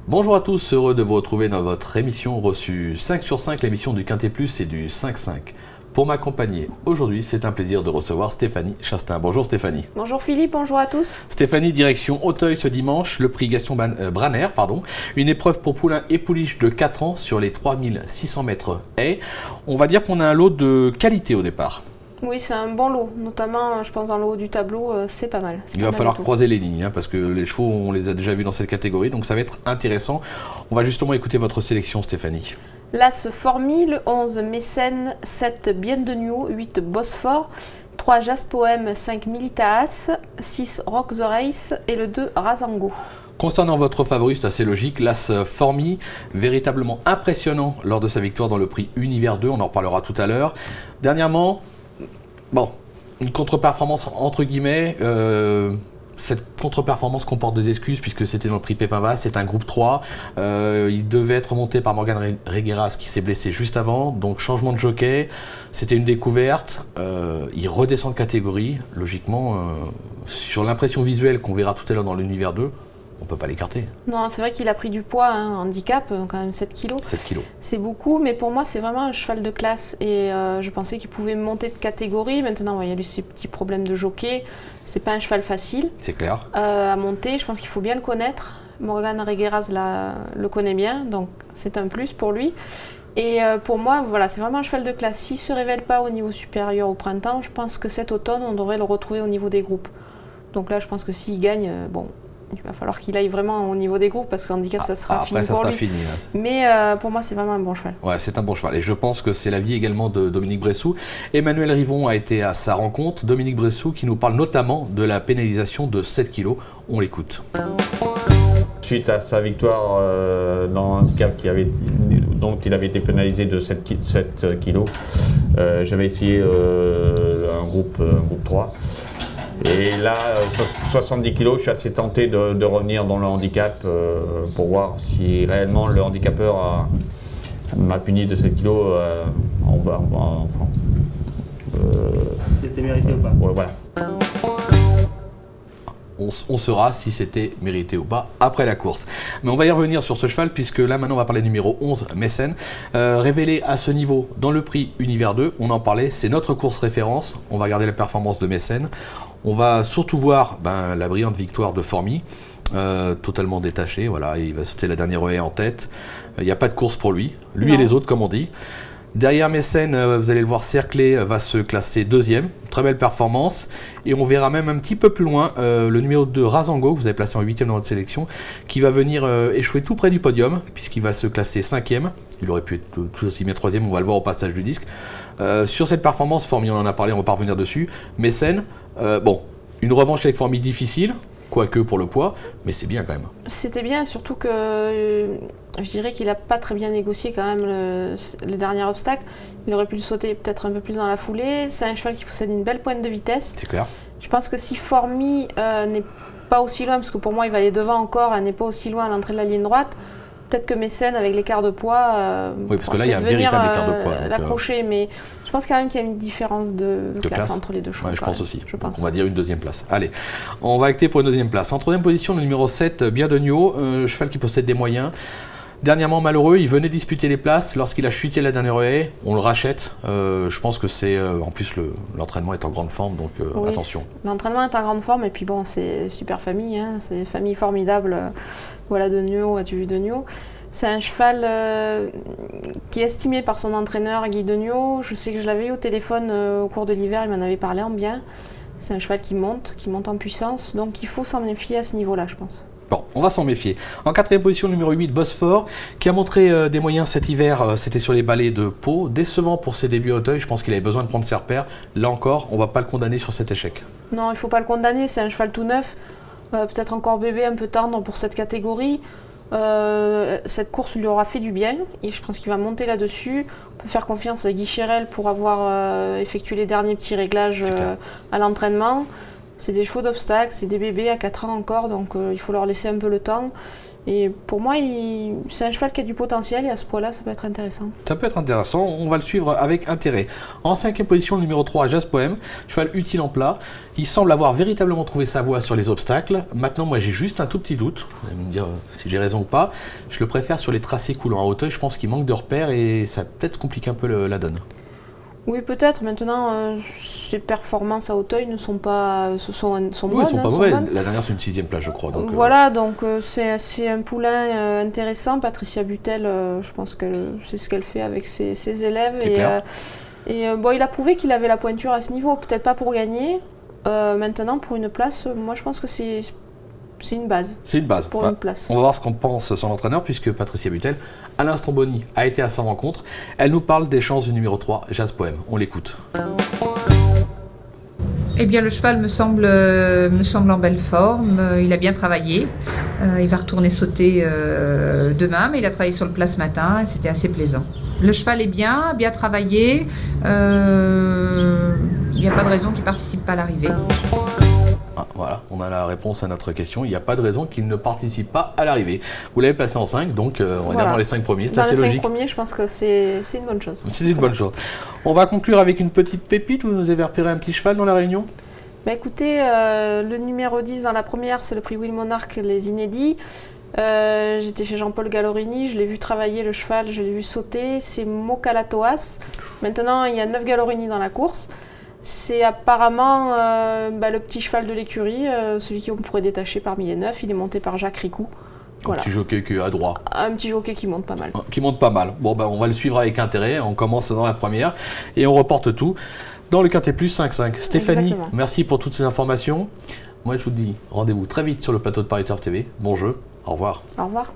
Bonjour à tous, heureux de vous retrouver dans votre émission reçue 5 sur 5, l'émission du Quintet Plus et du 5-5. Pour m'accompagner aujourd'hui, c'est un plaisir de recevoir Stéphanie Chastain. Bonjour Stéphanie. Bonjour Philippe, bonjour à tous. Stéphanie, direction Auteuil ce dimanche, le prix Gaston Branner, une épreuve pour poulains et pouliches de 4 ans sur les 3600 mètres haies. On va dire qu'on a un lot de qualité au départ. Oui, c'est un bon lot, notamment je pense dans le haut du tableau, c'est pas mal. Il va falloir croiser les lignes, parce que les chevaux, on les a déjà vus dans cette catégorie, donc ça va être intéressant. On va justement écouter votre sélection Stéphanie. L'As Formi, le 11 Mécène, 7 Bienvenue, 8 Bosphore, 3 Jaspoem, 5 Militaas, 6 Rock the Race et le 2 Razango. Concernant votre favori, c'est assez logique, l'As Formi, véritablement impressionnant lors de sa victoire dans le prix Univers 2, on en reparlera tout à l'heure. Dernièrement, bon, une contre-performance entre guillemets, cette contre-performance comporte des excuses puisque c'était dans le prix Pépin Bas, c'est un groupe 3, il devait être remonté par Morgan Regueras qui s'est blessé juste avant, donc changement de jockey, c'était une découverte, il redescend de catégorie, logiquement, sur l'impression visuelle qu'on verra tout à l'heure dans l'Univers 2, on ne peut pas l'écarter. Non, c'est vrai qu'il a pris du poids, handicap, quand même 7 kilos. 7 kilos. C'est beaucoup, mais pour moi, c'est vraiment un cheval de classe. Et je pensais qu'il pouvait monter de catégorie. Maintenant, il y a eu ces petits problèmes de jockey. C'est pas un cheval facile. C'est clair. À monter, je pense qu'il faut bien le connaître. Morgan Regueras le connaît bien, donc c'est un plus pour lui. Et pour moi, voilà, c'est vraiment un cheval de classe. S'il ne se révèle pas au niveau supérieur au printemps, je pense que cet automne, on devrait le retrouver au niveau des groupes. Donc là, je pense que s'il gagne, bon... Il va falloir qu'il aille vraiment au niveau des groupes parce qu'en handicap, ça sera fini pour lui. Fini, mais pour moi, c'est vraiment un bon cheval. Ouais, c'est un bon cheval. Et je pense que c'est l'avis également de Dominique Bressou. Emmanuel Rivon a été à sa rencontre. Dominique Bressou qui nous parle notamment de la pénalisation de 7 kilos. On l'écoute. Suite à sa victoire dans un handicap dont il avait été pénalisé de 7 kilos, j'avais essayé un groupe 3. Et là, 70 kg, je suis assez tenté de revenir dans le handicap pour voir si réellement le handicapeur m'a puni de 7 kg en bas. C'était mérité ou pas? Ouais, voilà. On saura si c'était mérité ou pas après la course. Mais on va y revenir sur ce cheval puisque là maintenant on va parler numéro 11, Mécène. Révélé à ce niveau dans le prix Univers 2, on en parlait, c'est notre course référence. On va regarder la performance de Mécène. On va surtout voir la brillante victoire de Formi, totalement détaché. Voilà, il va sauter la dernière haie en tête. Il n'y a pas de course pour lui et les autres comme on dit. Derrière Mécène, vous allez le voir cerclé, va se classer deuxième. Très belle performance. Et on verra même un petit peu plus loin le numéro 2 Razango, que vous avez placé en 8e dans votre sélection, qui va venir échouer tout près du podium, puisqu'il va se classer 5e. Il aurait pu être tout aussi bien 3e, on va le voir au passage du disque. Sur cette performance, Formi, on en a parlé, on va pas revenir dessus. Mécène, bon, une revanche avec Formi difficile, quoique pour le poids, mais c'est bien quand même. C'était bien, surtout que je dirais qu'il n'a pas très bien négocié quand même le dernier obstacle. Il aurait pu le sauter peut-être un peu plus dans la foulée. C'est un cheval qui possède une belle pointe de vitesse. C'est clair. Je pense que si Formi n'est pas aussi loin, parce que pour moi il va aller devant encore, elle n'est pas aussi loin à l'entrée de la ligne droite, peut-être que Mécène avec l'écart de poids oui, parce que là il y a un véritable écart de poids. L'accrocher, mais je pense quand même qu'il y a une différence de classe entre les deux chevaux. Ouais, je pense aussi. Donc on va dire une deuxième place. Allez, on va acter pour une deuxième place. En troisième position, le numéro 7, Bienvenue, cheval qui possède des moyens. Dernièrement malheureux, il venait disputer les places. Lorsqu'il a chuté la dernière haie, on le rachète. Je pense que c'est en plus l'entraînement est en grande forme, donc oui, attention. L'entraînement est en grande forme et puis bon, c'est super famille, hein, c'est famille formidable. Voilà Denio, as-tu vu Denio? C'est un cheval qui est estimé par son entraîneur Guy Denio. Je sais que je l'avais eu au téléphone au cours de l'hiver, il m'en avait parlé en bien. C'est un cheval qui monte en puissance, donc il faut s'en méfier à ce niveau-là, je pense. Bon, on va s'en méfier. En quatrième position, numéro 8, Bosphore, qui a montré des moyens cet hiver. C'était sur les balais de Pau. Décevant pour ses débuts à Auteuil. Je pense qu'il avait besoin de prendre ses repères. Là encore, on ne va pas le condamner sur cet échec. Non, il ne faut pas le condamner. C'est un cheval tout neuf. Peut-être encore bébé, un peu tendre pour cette catégorie. Cette course lui aura fait du bien. Et je pense qu'il va monter là-dessus. On peut faire confiance à Guy Chérel pour avoir effectué les derniers petits réglages à l'entraînement. C'est des chevaux d'obstacle, c'est des bébés à 4 ans encore, donc il faut leur laisser un peu le temps. Et pour moi, c'est un cheval qui a du potentiel et à ce point-là, ça peut être intéressant. Ça peut être intéressant, on va le suivre avec intérêt. En 5e position, le numéro 3, Jazz Poème, cheval utile en plat. Il semble avoir véritablement trouvé sa voie sur les obstacles. Maintenant, moi j'ai juste un tout petit doute, vous allez me dire si j'ai raison ou pas. Je le préfère sur les tracés coulant à Hauteuil, je pense qu'il manque de repères et ça peut-être complique un peu la donne. Oui, peut-être. Maintenant, ses performances à Hauteuil ne sont pas, sont bonnes. Oui, elles sont pas mauvaises. La dernière, c'est une 6e place, je crois. Donc, voilà, donc c'est un poulain intéressant. Patricia Butel, je pense que c'est ce qu'elle fait avec ses élèves. Bon, il a prouvé qu'il avait la pointure à ce niveau. Peut-être pas pour gagner. Maintenant, pour une place, moi, je pense que c'est une base. C'est une base. Pour une place. On va voir ce qu'en pense son entraîneur, puisque Patricia Butel, Alain Stromboni, a été à sa rencontre. Elle nous parle des chances du numéro 3, Jazz Poème. On l'écoute. Eh bien, le cheval me semble en belle forme. Il a bien travaillé. Il va retourner sauter demain, mais il a travaillé sur le plat ce matin et c'était assez plaisant. Le cheval est bien travaillé. Il n'y a pas de raison qu'il ne participe pas à l'arrivée. Ah, voilà, on a la réponse à notre question. Il n'y a pas de raison qu'il ne participe pas à l'arrivée. Vous l'avez placé en 5, donc on va dire dans les 5 premiers. C'est assez logique. Dans les 5 premiers, je pense que c'est une bonne chose. C'est une bonne chose. On va conclure avec une petite pépite. Vous nous avez repéré un petit cheval dans la réunion? Bah écoutez, le numéro 10 dans la première, c'est le prix Will Monarch, les inédits. J'étais chez Jean-Paul Gallorini, je l'ai vu travailler le cheval, je l'ai vu sauter. C'est Mokalatoas. Maintenant, il y a 9 Gallorini dans la course. C'est apparemment le petit cheval de l'écurie, celui qu'on pourrait détacher parmi les 9. Il est monté par Jacques Ricou. Voilà. Un petit jockey qui est à droit. Un petit jockey qui monte pas mal. Qui monte pas mal. Bon, on va le suivre avec intérêt. On commence dans la première et on reporte tout dans le Quintet Plus 5-5. Stéphanie, exactement. Merci pour toutes ces informations. Moi, je vous dis rendez-vous très vite sur le plateau de Paris Turf TV. Bon jeu. Au revoir. Au revoir.